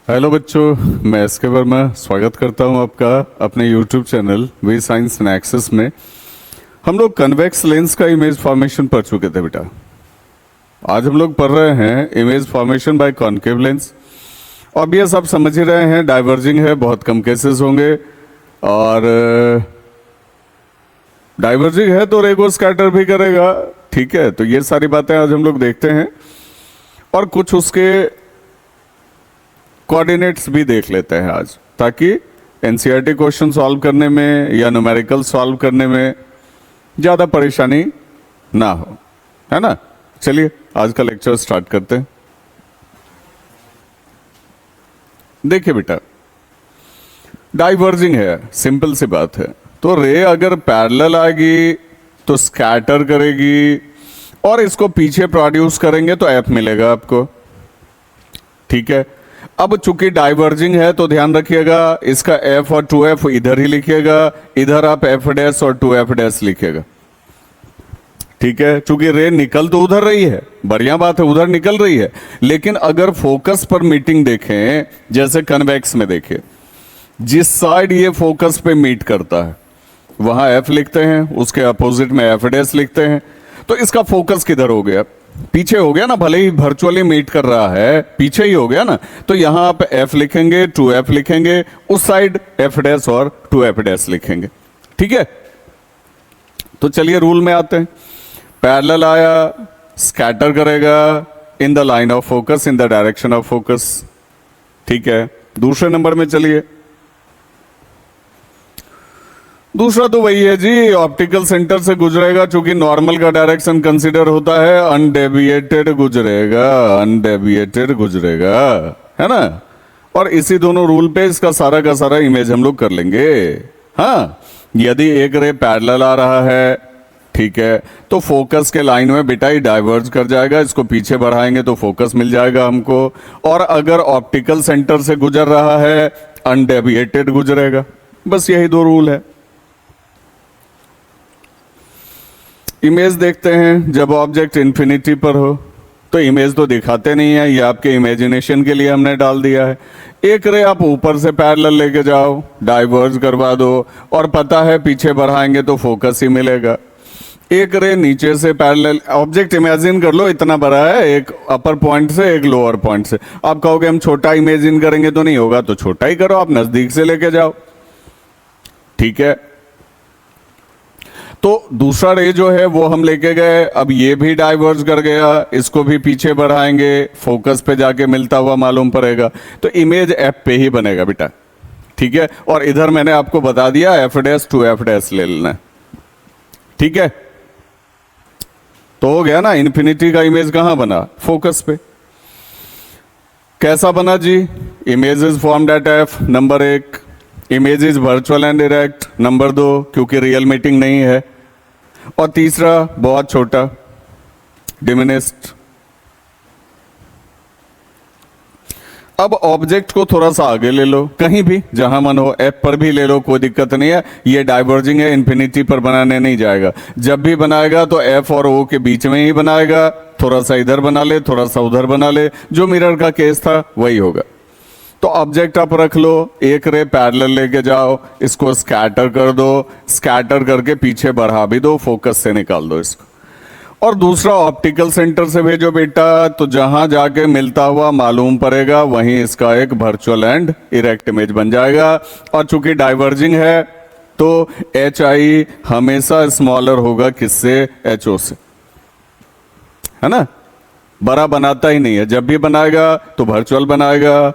Hello बच्चों, मैं SK. Verma स्वागत करता हूं आपका अपने YouTube channel we science and access में। हम लोग कन्वेक्स लेंस का इमेज फॉर्मेशन पढ़ चुके थे बेटा। आज हम लोग पढ़ रहे हैं image formation by concave lens. Obvious आप समझ ही रहे हैं, डाइवर्जिंग है, बहुत कम केसेस होंगे, और डाइवर्जिंग है तो रेगो स्कैटर भी करेगा। ठीक है, तो ये सारी बातें आज हम लोग देखते हैं और कुछ उसके कोऑर्डिनेट्स भी देख लेते हैं आज, ताकि एनसीईआरटी क्वेश्चन सॉल्व करने में या न्यूमेरिकल सॉल्व करने में ज़्यादा परेशानी ना हो, है ना। चलिए आज का लेक्चर स्टार्ट करते हैं। देखिए बेटा, डाइवर्जिंग है, सिंपल सी बात है। तो रे अगर पैरेलल आएगी तो स्कैटर करेगी और इसको पीछे प्रोड्यूस करेंगे तो एफ मिलेगा आपको। ठीक है, अब चूंकि डाइवर्जिंग है तो ध्यान रखिएगा इसका एफ और 2f इधर ही लिखिएगा, इधर आप एफ डैश और 2f डैश लिखिएगा। ठीक है, चूंकि रे निकल तो उधर रही है, बढ़िया बात है, उधर निकल रही है, लेकिन अगर फोकस पर मीटिंग देखें, जैसे कन्वेक्स में देखें, जिस साइड ये फोकस पे मीट करता है वहां एफ लिखते हैं, उसके अपोजिट में एफ डैश लिखते हैं। तो इसका फोकस किधर हो गया? पीछे हो गया ना, भले ही वर्चुअली मीट कर रहा है, पीछे ही हो गया ना। तो यहां आप एफ लिखेंगे, 2f लिखेंगे, उस साइड एफ डैश और 2f डैश लिखेंगे। ठीक है, तो चलिए रूल में आते हैं। पैरेलल आया, स्कैटर करेगा in the line of focus, in the direction of focus. ठीक है, दूसरे नंबर में चलिए। दूसरा तो वही है जी, ऑप्टिकल सेंटर से गुजरेगा, चूंकि नॉर्मल का डायरेक्शन कंसीडर होता है, अनडेविएटेड गुजरेगा, अनडेविएटेड गुजरेगा, है ना। और इसी दोनों रूल पे इसका सारा का सारा इमेज हम लोग कर लेंगे। हाँ, यदि एक रे पैरेलल आ रहा है, ठीक है, तो फोकस के लाइन में बेटा ही डाइवर्ज कर जाएगा, इसको पीछे बढ़ाएंगे तो फोकस मिल जाएगा हमको। और अगर ऑप्टिकल सेंटर से गुजर रहा है, अनडेविएटेड गुजरेगा। बस यही दो रूल है। इमेज देखते हैं। जब ऑब्जेक्ट इन्फिनिटी पर हो तो इमेज तो दिखाते नहीं है, ये आपके इमेजिनेशन के लिए हमने डाल दिया है। एक रे आप ऊपर से पैरेलल लेके जाओ, डाइवर्ज करवा दो, और पता है पीछे बढ़ाएंगे तो फोकस ही मिलेगा। एक रे नीचे से पैरेलल, ऑब्जेक्ट इमेजिन कर लो इतना बड़ा है, एक अपर पॉइंट से एक लोअर पॉइंट से। आप कहोगे हम छोटा इमेजिन करेंगे तो नहीं होगा, तो छोटा ही करो, आप नजदीक से लेके जाओ। ठीक है, तो दूसरा रे जो है वो हम लेके गए, अब ये भी डाइवर्ज कर गया, इसको भी पीछे बढ़ाएंगे, फोकस पे जाके मिलता हुआ मालूम पड़ेगा, तो इमेज एफ पे ही बनेगा बेटा। ठीक है, और इधर मैंने आपको बता दिया एफ डैश 2f डैश ले लेना। ठीक है, तो हो गया ना, इन्फिनिटी का इमेज कहां बना? फोकस पे। कैसा बना जी? Image is formed at F, number 1। Image is virtual and direct, number 2, क्योंकि रियल मीटिंग नहीं है। और तीसरा बहुत छोटा, डिमिनिस्ड। अब ऑब्जेक्ट को थोड़ा सा आगे ले लो, कहीं भी जहां मन हो, एफ पर भी ले लो, कोई दिक्कत नहीं है। ये डाइवर्जिंग है, इन्फिनिटी पर बनाने नहीं जाएगा। जब भी बनाएगा तो एफ और ओ के बीच में ही बनाएगा, थोड़ा सा इधर बना ले, थोड़ा सा उधर बना ले, जो मिरर का केस था वही होगा। तो ऑब्जेक्ट आप रख लो, एक रे पैरेलल लेके जाओ, इसको स्कैटर कर दो, स्कैटर करके पीछे बढ़ा भी दो, फोकस से निकाल दो इसको। और दूसरा ऑप्टिकल सेंटर से भेजो बेटा, तो जहां जाके मिलता हुआ मालूम पड़ेगा वहीं इसका एक वर्चुअल एंड इरेक्ट इमेज बन जाएगा। और चूंकि डाइवर्जिंग है तो एच आई हमेशा स्मॉलर होगा किससे? एच ओ से, है ना। बड़ा बनाता ही नहीं है, जब भी बनाएगा तो वर्चुअल बनाएगा,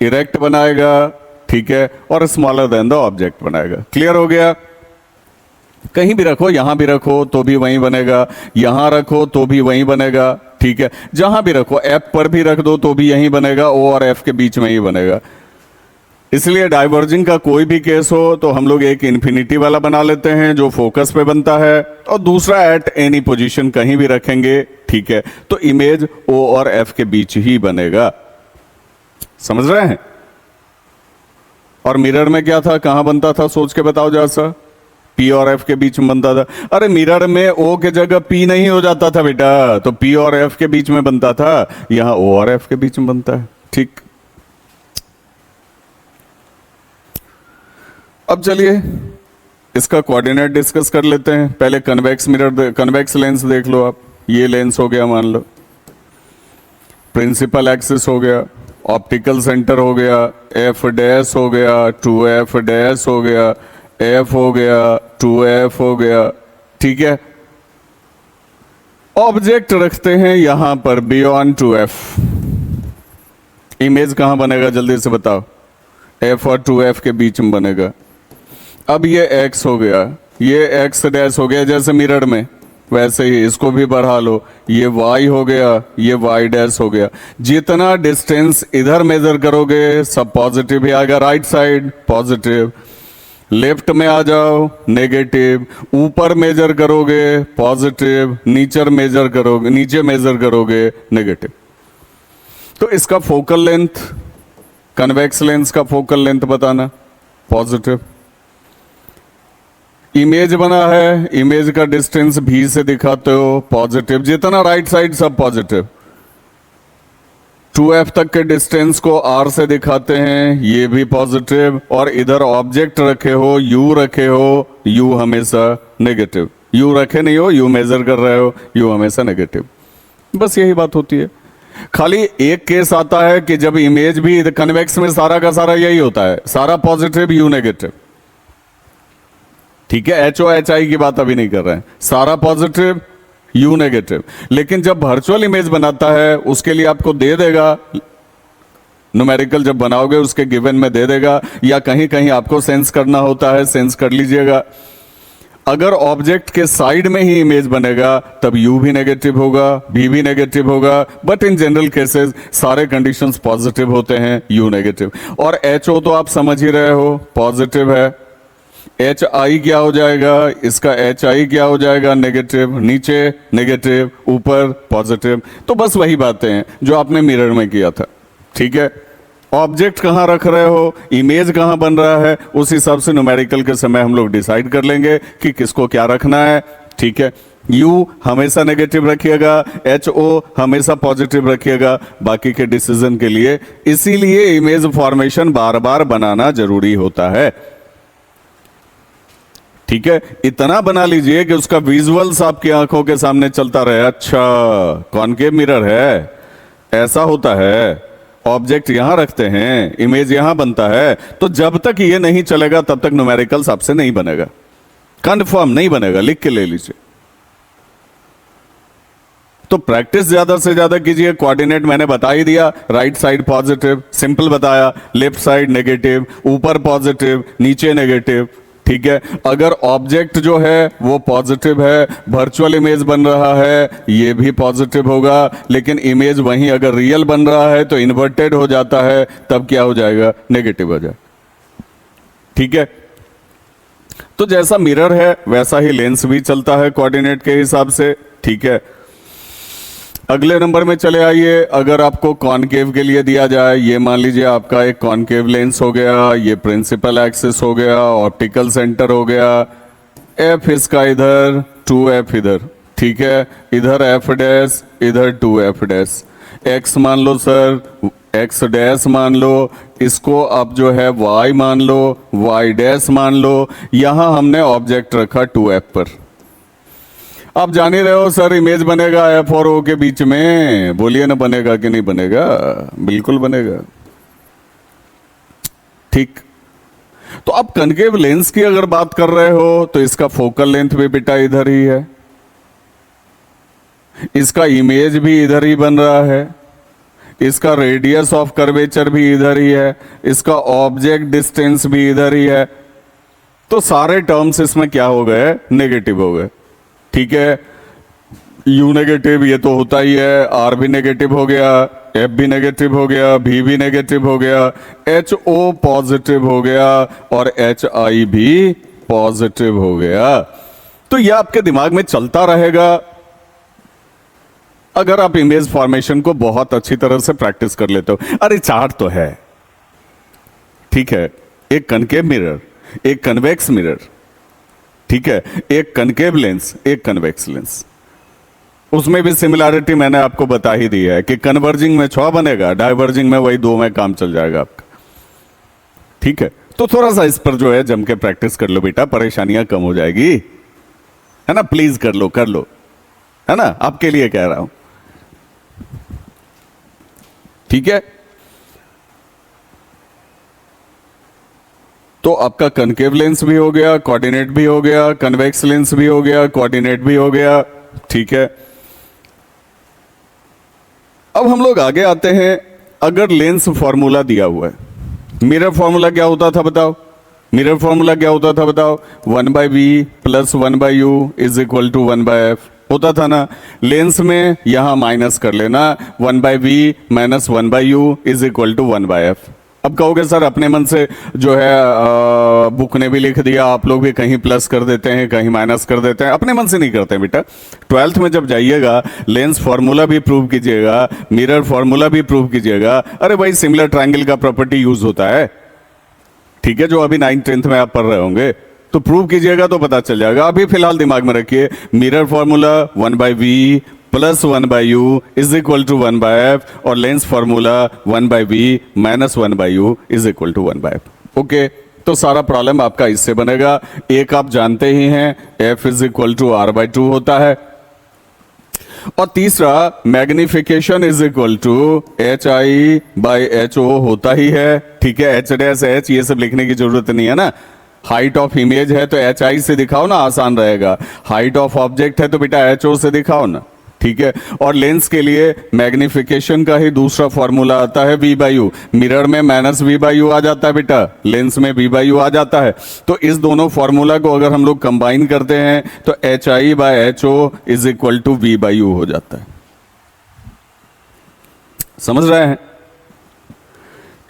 इरेक्ट बनाएगा, ठीक है, और स्मॉलर देन द ऑब्जेक्ट बनाएगा। क्लियर हो गया? कहीं भी रखो, यहां भी रखो तो भी वहीं बनेगा, यहां रखो तो भी वहीं बनेगा। ठीक है, जहां भी रखो, एफ पर भी रख दो तो भी यहीं बनेगा, ओ और एफ के बीच में ही बनेगा। इसलिए डाइवर्जिंग का कोई भी केस हो तो हम लोग एक इन्फिनिटी वाला बना लेते हैं जो फोकस पे बनता है, और दूसरा एट एनी पोजीशन कहीं भी रखेंगे। ठीक है, तो इमेज ओ और एफ के बीच ही बनेगा। समझ रहे हैं? और मिरर में क्या था, कहां बनता था? सोच के बताओ जरा सा। पी और एफ के बीच में बनता था। अरे मिरर में ओ के जगह पी नहीं हो जाता था बेटा, तो पी और एफ के बीच में बनता था, यहां ओ और एफ के बीच में बनता है। ठीक, अब चलिए इसका कोऑर्डिनेट डिस्कस कर लेते हैं। पहले कन्वेक्स मिरर, कन्वेक्स लेंस देख लो आप। ये लेंस हो गया मान लो, प्रिंसिपल एक्सिस हो गया, ऑप्टिकल सेंटर हो गया, एफ डैश हो गया, 2f डैश हो गया, एफ हो गया, 2f हो गया, ठीक है। ऑब्जेक्ट रखते हैं यहां पर बियॉन्ड 2f। इमेज कहां बनेगा जल्दी से बताओ? f और 2f के बीच में बनेगा। अब ये x हो गया, ये x डैश हो गया, जैसे मिरर में वैसे ही इसको भी बढ़ा लो, ये y हो गया, ये y डैश हो गया। जितना डिस्टेंस इधर मेजर करोगे सब पॉजिटिव ही आएगा, राइट साइड पॉजिटिव, लेफ्ट में आ जाओ नेगेटिव, ऊपर मेजर करोगे पॉजिटिव, नीचे मेजर करोगे नेगेटिव। तो इसका फोकल लेंथ, कन्वेक्स लेंस का फोकल लेंथ बताना पॉजिटिव। इमेज बना है, इमेज का डिस्टेंस भी से दिखाते हो पॉजिटिव, जितना राइट साइड सब पॉजिटिव। 2f तक के डिस्टेंस को r से दिखाते हैं, ये भी पॉजिटिव। और इधर ऑब्जेक्ट रखे हो, u रखे हो, u हमेशा नेगेटिव। u रखे नहीं हो, u मेजर कर रहे हो, u हमेशा नेगेटिव। बस यही बात होती है। खाली एक केस आता है कि जब इमेज भी, कन्वेक्स में सारा का सारा यही होता है, सारा पॉजिटिव u नेगेटिव, ठीक है। HO HI की बात अभी नहीं कर रहे हैं, सारा पॉजिटिव U नेगेटिव। लेकिन जब वर्चुअल इमेज बनाता है उसके लिए आपको दे देगा, न्यूमेरिकल जब बनाओगे उसके गिवन में दे देगा, या कहीं कहीं आपको सेंस करना होता है, सेंस कर लीजिएगा। अगर ऑब्जेक्ट के साइड में ही इमेज बनेगा तब U भी नेगेटिव होगा, V भी नेगेटिव होगा, बट इन जनरल केसेस सारे कंडीशंस पॉजिटिव होते हैं, U नेगेटिव। और HO तो आप समझ ही रहे हो पॉजिटिव है। HI क्या हो जाएगा? इसका HI क्या हो जाएगा? नेगेटिव, नीचे नेगेटिव, ऊपर पॉजिटिव। तो बस वही बातें हैं जो आपने मिरर में किया था, ठीक है। ऑब्जेक्ट कहां रख रहे हो, इमेज कहां बन रहा है, उस हिसाब से न्यूमेरिकल के समय हम लोग डिसाइड कर लेंगे कि किसको क्या रखना है, ठीक है। U हमेशा नेगेटिव रखिएगा, HO हमेशा पॉजिटिव रखिएगा बाकी के डिसीजन के लिए। इसीलिए इमेज फॉर्मेशन बार बार बनाना जरूरी होता है, ठीक है। इतना बना लीजिए कि उसका विजुअल्स आपकी आंखों के सामने चलता रहे। अच्छा कॉनकेव मिरर है, ऐसा होता है, ऑब्जेक्ट यहां रखते हैं, इमेज यहां बनता है। तो जब तक ये नहीं चलेगा तब तक न्यूमेरिकल्स आपसे नहीं बनेगा, कंफर्म नहीं बनेगा, लिख के ले लीजिए। तो प्रैक्टिस ज्यादा से ज्यादा कीजिए। कोऑर्डिनेट मैंने बता ही दिया, राइट साइड पॉजिटिव, सिंपल बताया, लेफ्ट साइड नेगेटिव, ऊपर पॉजिटिव, नीचे नेगेटिव, ठीक है। अगर ऑब्जेक्ट जो है वो पॉजिटिव है, वर्चुअल इमेज बन रहा है, ये भी पॉजिटिव होगा। लेकिन इमेज वहीं अगर रियल बन रहा है तो इन्वर्टेड हो जाता है, तब क्या हो जाएगा? नेगेटिव हो जाए, ठीक है। तो जैसा मिरर है वैसा ही लेंस भी चलता है कोऑर्डिनेट के हिसाब से, ठीक है। अगले नंबर में चले आइए। अगर आपको कॉनकेव के लिए दिया जाए, ये मान लीजिए आपका एक कॉनकेव लेंस हो गया, ये प्रिंसिपल एक्सिस हो गया, ऑप्टिकल सेंटर हो गया, F इसका इधर, 2F इधर, ठीक है। इधर F डैश, इधर 2F डैश। X मान लो सर, X डैश मान लो, इसको अब जो है Y मान लो, Y डैश मान लो। यहां हमने ऑब्जेक्ट रखा 2F पर। आप जान ही रहे हो सर, इमेज बनेगा F और O के बीच में, बोलिए ना बनेगा कि नहीं बनेगा? बिल्कुल बनेगा, ठीक। तो अब कनकेव लेंस की अगर बात कर रहे हो तो इसका फोकल लेंथ भी बेटा इधर ही है, इसका इमेज भी इधर ही बन रहा है, इसका रेडियस ऑफ कर्वेचर भी इधर ही है, इसका ऑब्जेक्ट डिस्टेंस भी इधर ही है। तो सारे टर्म्स इसमें क्या हो गए? नेगेटिव हो गए, ठीक है। U नेगेटिव ये तो होता ही है, R भी नेगेटिव हो गया, F भी नेगेटिव हो गया, V भी नेगेटिव हो गया, HO पॉजिटिव हो गया और HI भी पॉजिटिव हो गया। तो ये आपके दिमाग में चलता रहेगा अगर आप इमेज फॉर्मेशन को बहुत अच्छी तरह से प्रैक्टिस कर लेते हो। अरे चार्ट तो है, ठीक है। एक कनकेव मिरर, एक कन्वेक्स मिरर, ठीक है, एक कनकेव लेंस, एक कन्वेक्स लेंस। उसमें भी सिमिलैरिटी मैंने आपको बता ही दी है कि कन्वर्जिंग में 6 बनेगा, डाइवर्जिंग में वही 2 में काम चल जाएगा आपका, ठीक है। तो थोड़ा सा इस पर जो है जम के प्रैक्टिस कर लो बेटा, परेशानियां कम हो जाएगी, है ना। प्लीज कर लो, कर लो, है ना, आपके लिए कह रहा हूं, ठीक है। तो आपका कनकेव लेंस भी हो गया, कोऑर्डिनेट भी हो गया, कन्वेक्स लेंस भी हो गया, कोऑर्डिनेट भी हो गया, ठीक है। अब हम लोग आगे आते हैं, अगर लेंस फॉर्मूला दिया हुआ है, मिरर फॉर्मूला क्या होता था बताओ, मिरर फॉर्मूला क्या होता था बताओ, 1/v plus 1/u is equal to 1/f होता था ना। लेंस में यहां माइनस कर लेना, 1/v minus 1/u is equal to 1/f। अब कहोगे सर अपने मन से जो है बुक ने भी लिख दिया, आप लोग भी कहीं प्लस कर देते हैं कहीं माइनस कर देते हैं, अपने मन से नहीं करते हैं बेटा। 12th में जब जाइएगा लेंस फॉर्मूला भी प्रूव कीजिएगा, मिरर फॉर्मूला भी प्रूव कीजिएगा। अरे भाई सिमिलर ट्रायंगल का प्रॉपर्टी यूज होता है, ठीक है, जो अभी 9th 10th में आप पढ़ रहे होंगे, तो प्रूव कीजिएगा तो पता चल जाएगा। अभी फिलहाल दिमाग में रखिए, mirror formula 1/v plus 1/u is equal to 1/f और lens formula 1/v minus 1/u is equal to 1/f। Okay, तो सारा प्रॉब्लम आपका इससे बनेगा। एक आप जानते ही हैं, f is equal to r/2 होता है, और तीसरा magnification is equal to HI/HO होता ही है, ठीक है। H' ये सब लिखने की जरूरत नहीं है ना। हाइट ऑफ इमेज है तो HI से दिखाओ ना, आसान रहेगा। हाइट ऑफ ऑब्जेक्ट है तो बेटा HO से दिखाओ ना, ठीक है। और लेंस के लिए मैग्निफिकेशन का ही दूसरा फॉर्मूला आता है v/u। मिरर में माइनस v/u आ जाता है बेटा, लेंस में v/u आ जाता है। तो इस दोनों फॉर्मूला को अगर हम लोग कंबाइन करते हैं तो HI/HO is equal to v/u हो जाता है। समझ रहे हैं।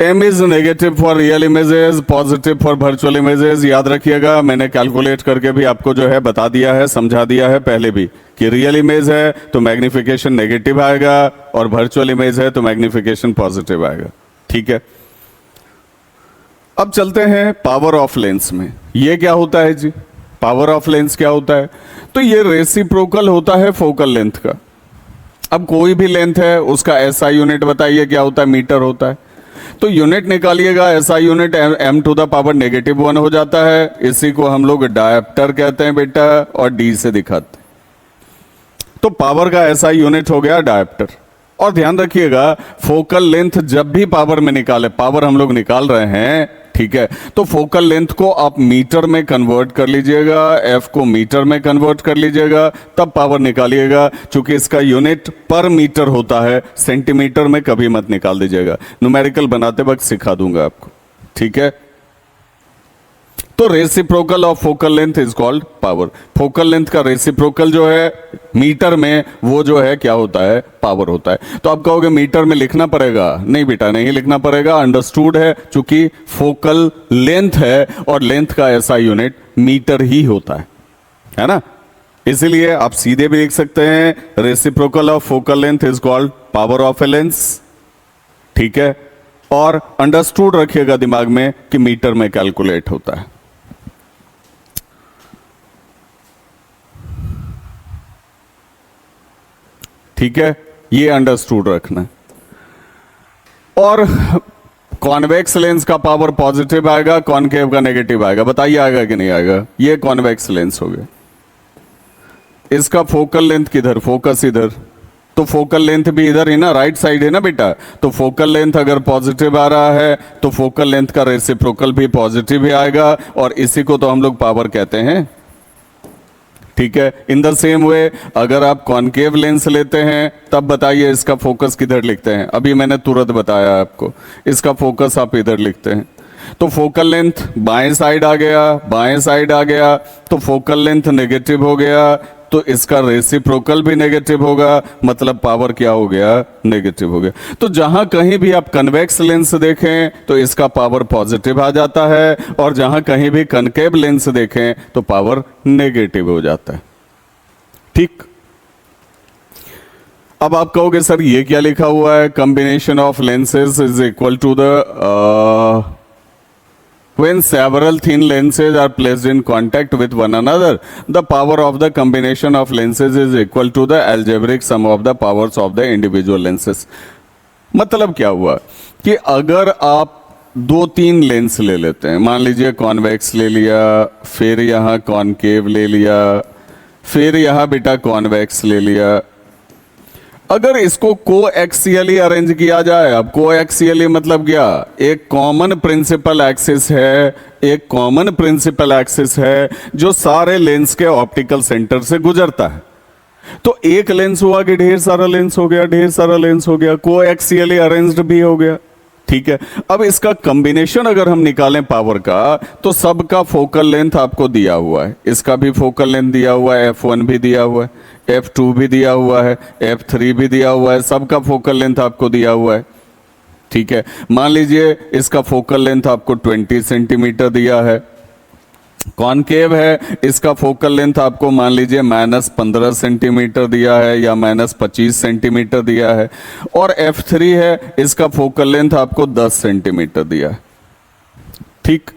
M is negative for real images, positive for virtual images. याद रखिएगा, मैंने कैलकुलेट करके भी आपको जो है बता दिया है, समझा दिया है पहले भी, कि रियल इमेज है तो मैग्निफिकेशन नेगेटिव आएगा और वर्चुअल इमेज है तो मैग्निफिकेशन पॉजिटिव आएगा, ठीक है। अब चलते हैं पावर ऑफ लेंस में। ये क्या होता है जी, पावर ऑफ लेंस क्या होता है? तो ये रेसिप्रोकल होता है फोकल लेंथ का। अब कोई भी लेंथ है उसका SI यूनिट बताइए क्या होता है, मीटर होता है। तो यूनिट निकालिएगा, SI यूनिट m⁻⁻1 हो जाता है। इसी को हम लोग डायप्टर कहते हैं बेटा, और D से दिखाते हैं। तो पावर का SI यूनिट हो गया डायप्टर। और ध्यान रखिएगा, फोकल लेंथ जब भी पावर में निकाले, पावर हम लोग निकाल रहे हैं, ठीक है, तो फोकल लेंथ को आप मीटर में कन्वर्ट कर लीजिएगा, F को मीटर में कन्वर्ट कर लीजिएगा, तब पावर निकालिएगा। चूंकि इसका यूनिट पर मीटर होता है, सेंटीमीटर में कभी मत निकाल दीजिएगा। न्यूमेरिकल बनाते वक्त सिखा दूंगा आपको, ठीक है। तो reciprocal of focal length is called power. Focal length का रेसिप्रोकल जो है मीटर में, वो जो है क्या होता है, पावर होता है। तो आप कहोगे मीटर में लिखना पड़ेगा, नहीं बेटा नहीं लिखना पड़ेगा, अंडरस्टूड है। चूंकि फोकल लेंथ है और लेंथ का SI यूनिट मीटर ही होता है ना। इसीलिए आप सीधे भी लिख सकते हैं, reciprocal of focal length is called power of a lens, ठीक है। और अंडरस्टूड रखिएगा दिमाग में कि मीटर में कैलकुलेट होता है। ठीक है, ये अंडरस्टूड रखना। और कॉन्वेक्स लेंस का पावर पॉजिटिव आएगा, कॉनकेव का नेगेटिव आएगा। बताइए आएगा कि नहीं आएगा? ये कॉन्वेक्स लेंस हो गया। इसका फोकल लेंथ किधर, फोकस इधर, तो फोकल लेंथ भी इधर ही ना, राइट साइड है ना बेटा। तो फोकल लेंथ अगर पॉजिटिव आ रहा है तो फोकल लेंथ का रेसिप्रोकल भी पॉजिटिव ही आएगा, और इसी को तो हम लोग पावर कहते हैं, ठीक है। इन द सेम वे अगर आप कॉनकेव लेंस लेते हैं तब बताइए इसका फोकस किधर लिखते हैं? अभी मैंने तुरंत बताया आपको, इसका फोकस आप इधर लिखते हैं। तो फोकल लेंथ बाएं साइड आ गया, बाएं साइड आ गया, तो फोकल लेंथ नेगेटिव हो गया, तो इसका रेसिप्रोकल भी नेगेटिव होगा, मतलब पावर क्या हो गया, नेगेटिव हो गया। तो जहां कहीं भी आप कन्वेक्स लेंस देखें तो इसका पावर पॉजिटिव आ जाता है, और जहां कहीं भी कनकेव लेंस देखें तो पावर नेगेटिव हो जाता है, ठीक। अब आप कहोगे सर ये क्या लिखा हुआ है, combination of lenses is equal to the when several thin lenses are placed in contact with one another, the power of the combination of lenses is equal to the algebraic sum of the powers of the individual lenses। मतलब क्या हुआ कि अगर आप दो तीन lens ले लेते हैं। मान लीजिए कॉन्वेक्स ले लिया, फिर यहाँ कॉनकेव ले लिया, फिर यहाँ बेटा कॉन्वेक्स ले लिया। अगर इसको कोएक्सियली अरेंज किया जाए, अब कोएक्सियली मतलब क्या, एक कॉमन प्रिंसिपल एक्सिस है, एक कॉमन प्रिंसिपल एक्सिस है जो सारे लेंस के ऑप्टिकल सेंटर से गुजरता है। तो एक लेंस हुआ कि ढेर सारा लेंस हो गया, ढेर सारा लेंस हो गया, कोएक्सियली अरेंज्ड भी हो गया। ठीक है, अब इसका कॉम्बिनेशन अगर हम निकालें पावर का, तो सबका फोकल लेंथ आपको दिया हुआ है। इसका भी फोकल लेंथ दिया हुआ है, F1 भी दिया हुआ है, F2 भी दिया हुआ है, F3 भी दिया हुआ है, सबका फोकल लेंथ आपको दिया हुआ है। ठीक है, मान लीजिए इसका फोकल लेंथ आपको 20 सेंटीमीटर दिया है। कॉनकेव है, इसका फोकल लेंथ आपको मान लीजिए -15 सेंटीमीटर दिया है या -25 सेंटीमीटर दिया है। और F3 है, इसका फोकल लेंथ आपको 10 सेंटीमीटर दिया है। ठीक,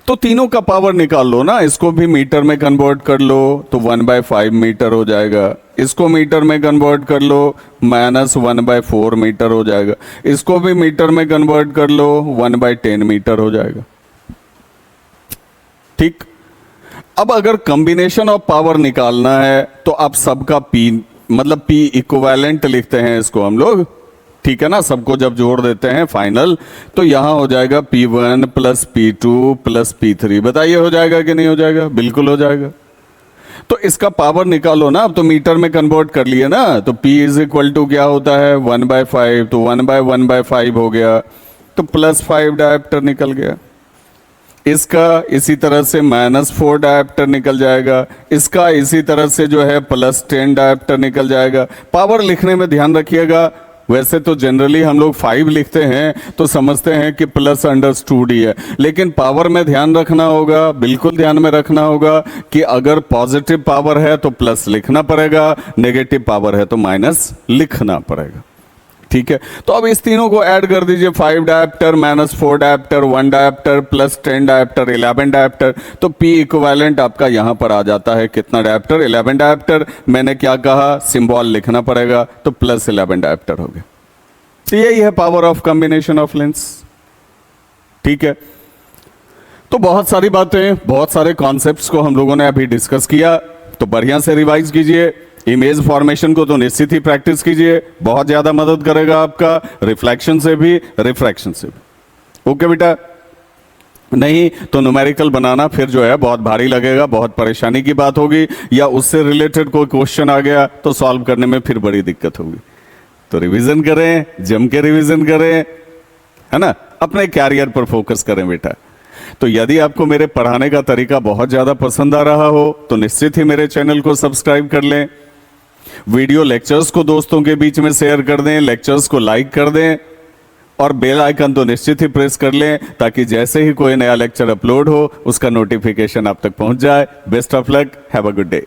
तो तीनों का पावर निकाल लो ना। इसको भी मीटर में कन्वर्ट कर लो तो 1/5 मीटर हो जाएगा। इसको मीटर में कन्वर्ट कर लो -1/4 मीटर हो जाएगा। इसको भी मीटर में कन्वर्ट कर लो 1/10 मीटर हो जाएगा। ठीक, अब अगर कॉम्बिनेशन ऑफ पावर निकालना है तो आप सबका P मतलब P इक्विवेलेंट लिखते हैं इसको हम लोग। ठीक है ना, सबको जब जोड़ देते हैं फाइनल, तो यहां हो जाएगा P1 + P2 + P3। बताइए हो जाएगा कि नहीं हो जाएगा? बिल्कुल हो जाएगा। तो इसका पावर निकालो ना, अब तो मीटर में कन्वर्ट कर लिए ना, तो P = क्या होता है 1/5, तो 1/1/5 हो गया, तो +5 डायप्टर निकल गया। इसका इसी तरह से -4 डायप्टर निकल जाएगा। इसका इसी तरह से जो है +10 डायप्टर निकल जाएगा। पावर लिखने में ध्यान रखिएगा, वैसे तो जनरली हम लोग 5 लिखते हैं तो समझते हैं कि प्लस अंडरस्टूड ही है, लेकिन पावर में ध्यान रखना होगा, बिल्कुल ध्यान में रखना होगा कि अगर पॉजिटिव पावर है तो प्लस लिखना पड़ेगा, नेगेटिव पावर है तो माइनस लिखना पड़ेगा। ठीक है, तो अब इस तीनों को ऐड कर दीजिए, 5 dioptre -4 dioptre 1 dioptre +10 dioptre 11 dioptre. तो P इक्विवेलेंट आपका यहां पर आ जाता है कितना डायप्टर? 11 डायप्टर। मैंने क्या कहा, सिंबल लिखना पड़ेगा, तो +11 डायप्टर हो गया। तो यही है power of combination of lens. ठीक है, तो बहुत सारी बातें, बहुत सारे कॉन्सेप्ट्स को हम लोगों ने अभी डिस्कस किया, तो बढ़िया से रिवाइज कीजिए। इमेज फॉर्मेशन को तो निश्चित ही प्रैक्टिस कीजिए, बहुत ज्यादा मदद करेगा आपका, रिफ्लेक्शन से भी, रिफ्रैक्शन से भी। ओके बेटा, नहीं तो न्यूमेरिकल बनाना फिर जो है बहुत भारी लगेगा, बहुत परेशानी की बात होगी, या उससे रिलेटेड कोई क्वेश्चन आ गया तो सॉल्व करने में फिर बड़ी दिक्कत होगी। तो रिवीजन करें, जम के रिवीजन करें, है ना, अपने कैरियर पर फोकस करें बेटा। तो यदि आपको मेरे पढ़ाने का तरीका बहुत ज्यादा पसंद आ रहा हो तो निश्चित ही मेरे चैनल को सब्सक्राइब कर लें, वीडियो लेक्चर्स को दोस्तों के बीच में शेयर कर दें, लेक्चर्स को लाइक कर दें, और बेल आइकन तो निश्चित ही प्रेस कर लें ताकि जैसे ही कोई नया लेक्चर अपलोड हो उसका नोटिफिकेशन आप तक पहुंच जाए। Best of luck, have a good day.